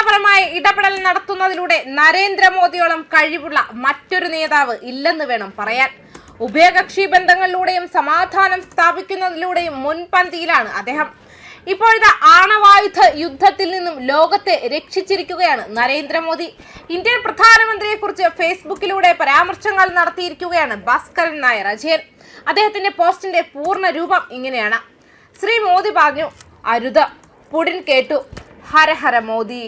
തന്ത്രപരമായ ഇടപെടൽ നടത്തുന്നതിലൂടെ നരേന്ദ്രമോദിയോളം കഴിവുള്ള മറ്റൊരു നേതാവ് ഇല്ലെന്ന് വേണം പറയാൻ. ഉഭയകക്ഷി ബന്ധങ്ങളിലൂടെയും സമാധാനം സ്ഥാപിക്കുന്നതിലൂടെയും മുൻപന്തിയിലാണ് അദ്ദേഹം. ഇപ്പോഴത്തെ ആണവായുധ യുദ്ധത്തിൽ നിന്നും ലോകത്തെ രക്ഷിച്ചിരിക്കുകയാണ് നരേന്ദ്രമോദി. ഇന്ത്യൻ പ്രധാനമന്ത്രിയെ കുറിച്ച് ഫേസ്ബുക്കിലൂടെ പരാമർശങ്ങൾ നടത്തിയിരിക്കുകയാണ് ഭാസ്കരൻ നായർ അജയൻ. അദ്ദേഹത്തിന്റെ പോസ്റ്റിന്റെ പൂർണ്ണ രൂപം ഇങ്ങനെയാണ്: ശ്രീ മോദി പറഞ്ഞു, അരുത്. പുടിൻ കേട്ടു. ഹര ഹര മോദി.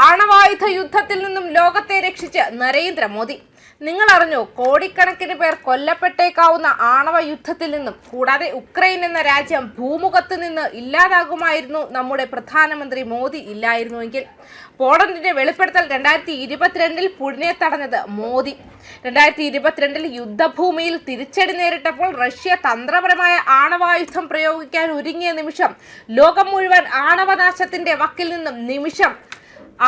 ആണവായുധ യുദ്ധത്തിൽ നിന്നും ലോകത്തെ രക്ഷിച്ച് നരേന്ദ്രമോദി. നിങ്ങൾ അറിഞ്ഞോ, കോടിക്കണക്കിന് പേർ കൊല്ലപ്പെട്ടേക്കാവുന്ന ആണവ യുദ്ധത്തിൽ നിന്നും. കൂടാതെ ഉക്രൈൻ എന്ന രാജ്യം ഭൂമുഖത്ത് നിന്ന് ഇല്ലാതാകുമായിരുന്നു നമ്മുടെ പ്രധാനമന്ത്രി മോദി ഇല്ലായിരുന്നുവെങ്കിൽ. പോളണ്ടിന്റെ വെളിപ്പെടുത്തൽ 2022 പുടിനെ തടഞ്ഞത് മോദി. 2022 യുദ്ധഭൂമിയിൽ തിരിച്ചടി നേരിട്ടപ്പോൾ റഷ്യ തന്ത്രപരമായ ആണവായുധം പ്രയോഗിക്കാൻ ഒരുങ്ങിയ നിമിഷം, ലോകം മുഴുവൻ ആണവനാശത്തിന്റെ വക്കിൽ നിന്നും നിമിഷം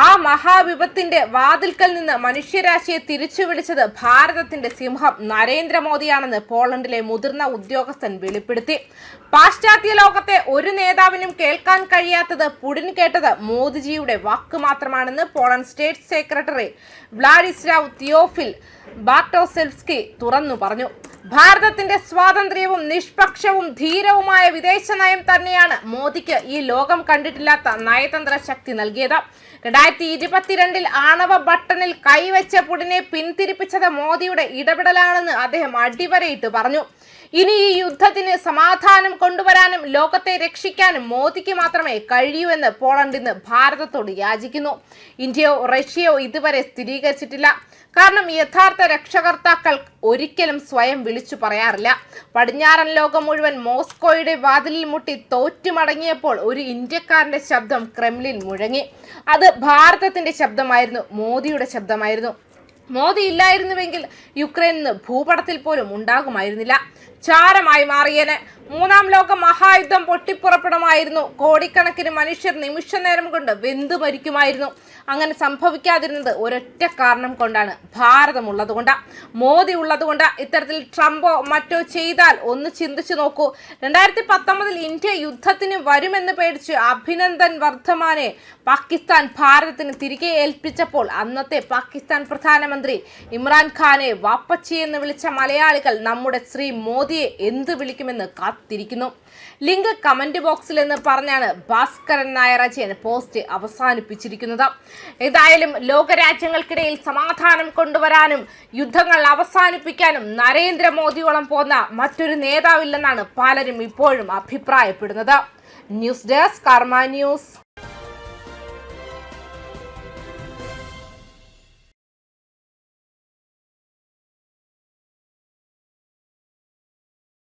ആ മഹാവിപത്തിന്റെ വാതിൽക്കൽ നിന്ന് മനുഷ്യരാശിയെ തിരിച്ചു വിളിച്ചത് ഭാരതത്തിന്റെ സിംഹം നരേന്ദ്രമോദിയാണെന്ന് പോളണ്ടിലെ മുതിർന്ന ഉദ്യോഗസ്ഥൻ വെളിപ്പെടുത്തി. പാശ്ചാത്യ ലോകത്തെ ഒരു നേതാവിനും കേൾക്കാൻ കഴിയാത്തത് പുടിൻ കേട്ടത് മോദിജിയുടെ വാക്ക് മാത്രമാണെന്ന് പോളണ്ട് സ്റ്റേറ്റ് സെക്രട്ടറി വ്ളാഡിസ്ലാവ് തിയോഫിൽ ബാർട്ടോസെവ്സ്കി തുറന്നു പറഞ്ഞു. ഭാരതത്തിന്റെ സ്വാതന്ത്ര്യവും നിഷ്പക്ഷവും ധീരവുമായ വിദേശ നയം തന്നെയാണ് മോദിക്ക് ഈ ലോകം കണ്ടിട്ടില്ലാത്ത നയതന്ത്ര ശക്തി നൽകിയത്. 2022 ആണവ ബട്ടണിൽ കൈവച്ച പുടിനെ പിന്തിരിപ്പിച്ചത് മോദിയുടെ ഇടപെടലാണെന്ന് അദ്ദേഹം അടിവരയിട്ട് പറഞ്ഞു. ഇനി ഈ യുദ്ധത്തിന് സമാധാനം കൊണ്ടുവരാനും ലോകത്തെ രക്ഷിക്കാനും മോദിക്ക് മാത്രമേ കഴിയൂ എന്ന് പോളണ്ട് ഇന്ന് ഭാരതത്തോട് യാചിക്കുന്നു. ഇന്ത്യയോ റഷ്യയോ ഇതുവരെ സ്ഥിരീകരിച്ചിട്ടില്ല. കാരണം യഥാർത്ഥ രക്ഷകർത്താക്കൾ ഒരിക്കലും സ്വയം വിളിച്ചു പറയാറില്ല. പടിഞ്ഞാറൻ ലോകം മുഴുവൻ മോസ്കോയുടെ വാതിലിൽ മുട്ടി തോറ്റുമടങ്ങിയപ്പോൾ ഒരു ഇന്ത്യക്കാരന്റെ ശബ്ദം ക്രെംലിൻ മുഴങ്ങി. അത് ഭാരതത്തിന്റെ ശബ്ദമായിരുന്നു, മോദിയുടെ ശബ്ദമായിരുന്നു. മോദി ഇല്ലായിരുന്നുവെങ്കിൽ യുക്രൈനിന് ഭൂപടത്തിൽ പോലും ഉണ്ടാകുമായിരുന്നില്ല. ചാരമായി മാറിയേനെ. മൂന്നാം ലോക മഹായുദ്ധം പൊട്ടിപ്പുറപ്പെടുമായിരുന്നു. കോടിക്കണക്കിന് മനുഷ്യർ നിമിഷ നേരം കൊണ്ട് വെന്തു മരിക്കുമായിരുന്നു. അങ്ങനെ സംഭവിക്കാതിരുന്നത് ഒരൊറ്റ കാരണം കൊണ്ടാണ്: ഭാരതമുള്ളതുകൊണ്ട്, മോദി ഉള്ളതുകൊണ്ട്. ഇത്തരത്തിൽ ട്രംപോ മറ്റോ ചെയ്താൽ ഒന്ന് ചിന്തിച്ചു നോക്കൂ. 2019 ഇന്ത്യ യുദ്ധത്തിന് വരുമെന്ന് പേടിച്ച് അഭിനന്ദൻ വർദ്ധമാനെ പാകിസ്ഥാൻ ഭാരതത്തിന് തിരികെ ഏൽപ്പിച്ചപ്പോൾ അന്നത്തെ പാകിസ്ഥാൻ പ്രധാനമന്ത്രി ഇമ്രാൻഖാനെ വാപ്പച്ചി എന്ന് വിളിച്ച മലയാളികൾ നമ്മുടെ ശ്രീ മോദിയെ എന്ത് വിളിക്കുമെന്ന് കാത്തിരിക്കുന്നു. ലിങ്ക് കമന്റ് ബോക്സിൽ എന്ന് പറഞ്ഞാണ് ഭാസ്കരൻ നായർ അജയൻ പോസ്റ്റ് അവസാനിപ്പിച്ചിരിക്കുന്നത്. ഏതായാലും ലോകരാജ്യങ്ങൾക്കിടയിൽ സമാധാനം കൊണ്ടുവരാനും യുദ്ധങ്ങൾ അവസാനിപ്പിക്കാനും നരേന്ദ്രമോദിയോളം പോന്ന മറ്റൊരു നേതാവില്ലെന്നാണ് പലരും ഇപ്പോഴും അഭിപ്രായപ്പെടുന്നത്. ന്യൂസ് ഡെസ്ക് കർമ്മ ന്യൂസ്.